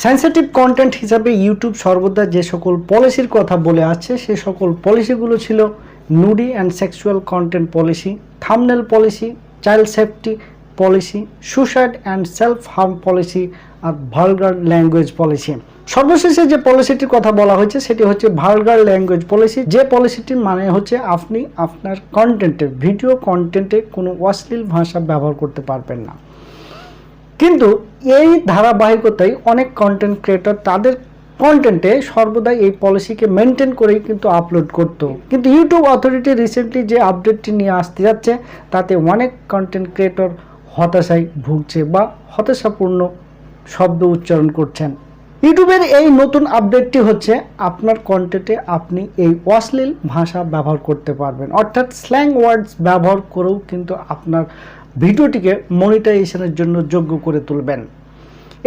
Sensitive content হিসাবে YouTube সর্বদা যে সকল পলিসির কথা বলে আছে সে সকল পলিসিগুলো ছিল nudity and sexual content policy, thumbnail policy, child safety policy, suicide and self harm policy আর ভালগার ল্যাঙ্গুয়েজ পলিসি। সর্বশেষে যে পলিসিটির কথা বলা হয়েছে সেটি হচ্ছে ভালগার ল্যাঙ্গুয়েজ পলিসি। যে পলিসিটির মানে হচ্ছে আপনি আপনার কন্টেন্টে, ভিডিও কন্টেন্টে কোনো অশ্লীল ভাষা ব্যবহার করতে পারবেন না। কিন্তু এই ধারাবাহিকতায় অনেক কন্টেন্ট ক্রিয়েটর তাদের কন্টেন্টে সর্বদাই এই পলিসিকে মেনটেন করেই কিন্তু আপলোড করত। কিন্তু ইউটিউব অথরিটি রিসেন্টলি যে আপডেটটি নিয়ে আসতে যাচ্ছে তাতে অনেক কন্টেন্ট ক্রিয়েটর হতাশায় ভুগছে বা হতাশাপূর্ণ শব্দ উচ্চারণ করছেন। ইউটিউবের এই নতুন আপডেটটি হচ্ছে আপনার কন্টেন্টে আপনি এই অশ্লীল ভাষা ব্যবহার করতে পারবেন, অর্থাৎ স্ল্যাং ওয়ার্ডস ব্যবহার করেও কিন্তু আপনার ভিডিওটিকে মনিটাইজেশনের জন্য যোগ্য করে তুলবেন।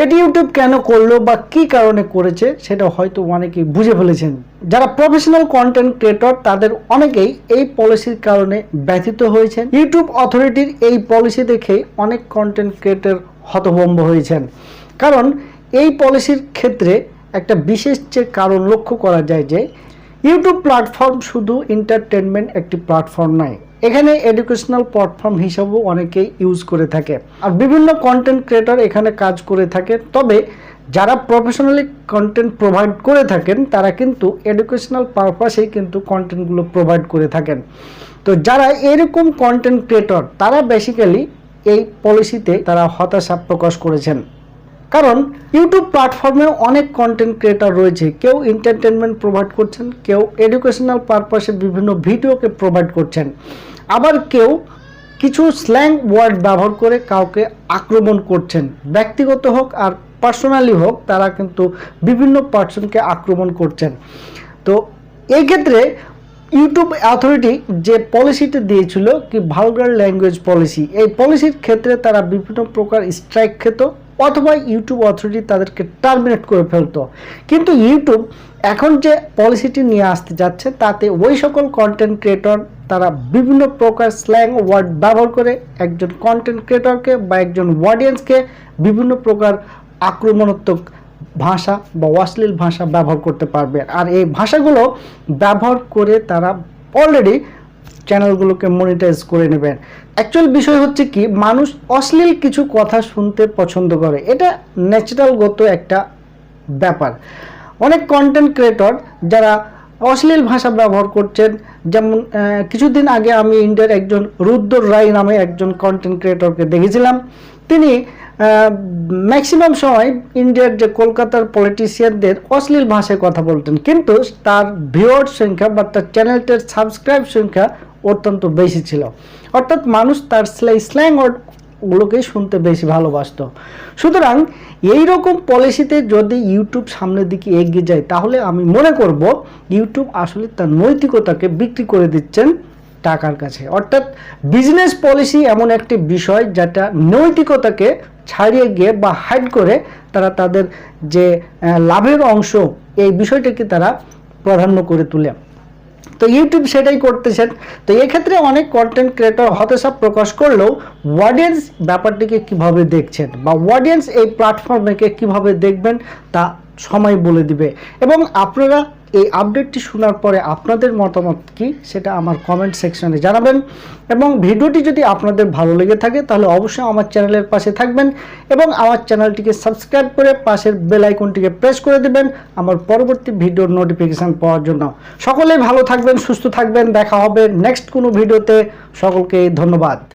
এটি ইউটিউব কেন করলো বা কী কারণে করেছে সেটা হয়তো অনেকেই বুঝে ফেলেছেন। যারা প্রফেশনাল কন্টেন্ট ক্রিয়েটর তাদের অনেকেই এই পলিসির কারণে ব্যথিত হয়েছেন। ইউটিউব অথরিটির এই পলিসি দেখে অনেক কন্টেন্ট ক্রিয়েটর হতভম্ব হয়েছেন, কারণ এই পলিসির ক্ষেত্রে একটা বিশেষ যে কারণ লক্ষ্য করা যায় যে ইউটিউব প্ল্যাটফর্ম শুধু এন্টারটেনমেন্ট একটি প্ল্যাটফর্ম নয়, এখানে এডুকেশনাল প্ল্যাটফর্ম হিসাবেও অনেকেই ইউজ করে থাকে আর বিভিন্ন কন্টেন্ট ক্রিয়েটর এখানে কাজ করে থাকে। তবে যারা প্রফেশনালি কন্টেন্ট প্রোভাইড করে থাকেন তারা কিন্তু এডুকেশনাল পারপাসেই কিন্তু কন্টেন্টগুলো প্রোভাইড করে থাকেন। তো যারা এরকম কন্টেন্ট ক্রিয়েটর তারা বেসিক্যালি এই পলিসিতে তারা হতাশা প্রকাশ করেছেন, কারণ ইউটিউব প্ল্যাটফর্মে অনেক কন্টেন্ট ক্রিয়েটর রয়েছে, কেউ এন্টারটেনমেন্ট প্রোভাইড করছেন, কেউ এডুকেশনাল পারপাসে বিভিন্ন ভিডিওকে প্রোভাইড করছেন, আবার কেউ কিছু স্ল্যাং ওয়ার্ড ব্যবহার করে কাউকে আক্রমণ করছেন, ব্যক্তিগত হোক আর পার্সোনালি হোক তারা কিন্তু বিভিন্ন পার্সনকে আক্রমণ করছেন। তো এই ক্ষেত্রে ইউটিউব অথরিটি যে পলিসিটা দিয়েছিল কি ভালগার ল্যাঙ্গুয়েজ পলিসি, এই পলিসির ক্ষেত্রে তারা বিভিন্ন প্রকার স্ট্রাইক খেত অথবা ইউটিউব অথরিটি তাদেরকে টার্মিনেট করে ফেলতো। কিন্তু ইউটিউব এখন যে পলিসিটি নিয়ে আসতে যাচ্ছে তাতে ওই সকল কন্টেন্ট ক্রিয়েটর তারা বিভিন্ন প্রকার স্ল্যাং ওয়ার্ড ব্যবহার করে একজন কন্টেন্ট ক্রিয়েটরকে বা একজন অডিয়েন্সকে বিভিন্ন প্রকার আক্রমণাত্মক ভাষা বা অশ্লীল ভাষা ব্যবহার করতে পারবে। আর এই ভাষাগুলো ব্যবহার করে তারা অলরেডি চ্যানেলগুলোকে মনিটাইজ করে নেবেন। অ্যাকচুয়াল বিষয় হচ্ছে কি, মানুষ অশ্লীল কিছু কথা শুনতে পছন্দ করে, এটা ন্যাচারালগত একটা ব্যাপার। অনেক কন্টেন্ট ক্রিয়েটর যারা অশ্লীল ভাষা ব্যবহার করছেন, যেমন কিছুদিন আগে আমি ইন্ডিয়ার একজন রুদ্র রায় নামে একজন কন্টেন্ট ক্রিয়েটরকে দেখেছিলাম। তিনি ম্যাক্সিমাম সময় ইন্ডিয়ার যে কলকাতার পলিটিশিয়ানদের অশ্লীল ভাষায় কথা বলতেন, কিন্তু তার ভিউয়ার সংখ্যা বা তার চ্যানেলটার সাবস্ক্রাইব সংখ্যা অত্যন্ত বেশি ছিল, অর্থাৎ মানুষ তার স্ল্যাং ওয়ার্ডগুলোকেই শুনতে বেশি ভালোবাসত। সুতরাং এই রকম পলিসিতে যদি ইউটিউব সামনের দিকে এগিয়ে যায় তাহলে আমি মনে করব ইউটিউব আসলে তার নৈতিকতাকে বিক্রি করে দিচ্ছেন টাকার কাছে। অর্থাৎ বিজনেস পলিসি এমন একটি বিষয় যেটা নৈতিকতাকে ছাড়িয়ে গিয়ে বা হাইড করে তারা তাদের যে লাভের অংশ এই বিষয়টাকে তারা প্রাধান্য করে তোলে। তো ইউটিউব সেটাই করতেছেন। তো এক্ষেত্রে অনেক কন্টেন্ট ক্রিয়েটর হতাশা প্রকাশ করলেও অডিয়েন্স ব্যাপারটিকে কিভাবে দেখছেন বা অডিয়েন্স এই প্ল্যাটফর্মকে কিভাবে দেখবেন তা সময় বলে দিবে। এবং আপনারা এই আপডেটটি শোনার পরে আপনাদের মতামত কি সেটা আমার কমেন্ট সেকশনে জানাবেন। এবং ভিডিওটি যদি আপনাদের ভালো লেগে থাকে তাহলে অবশ্যই আমার চ্যানেলের পাশে থাকবেন এবং আমার চ্যানেলটিকে সাবস্ক্রাইব করে পাশের বেল আইকনটিকে প্রেস করে দেবেন আমার পরবর্তী ভিডিওর নোটিফিকেশান পাওয়ার জন্য। সকলেই ভালো থাকবেন, সুস্থ থাকবেন, দেখা হবে নেক্সট কোনো ভিডিওতে। সকলকে ধন্যবাদ।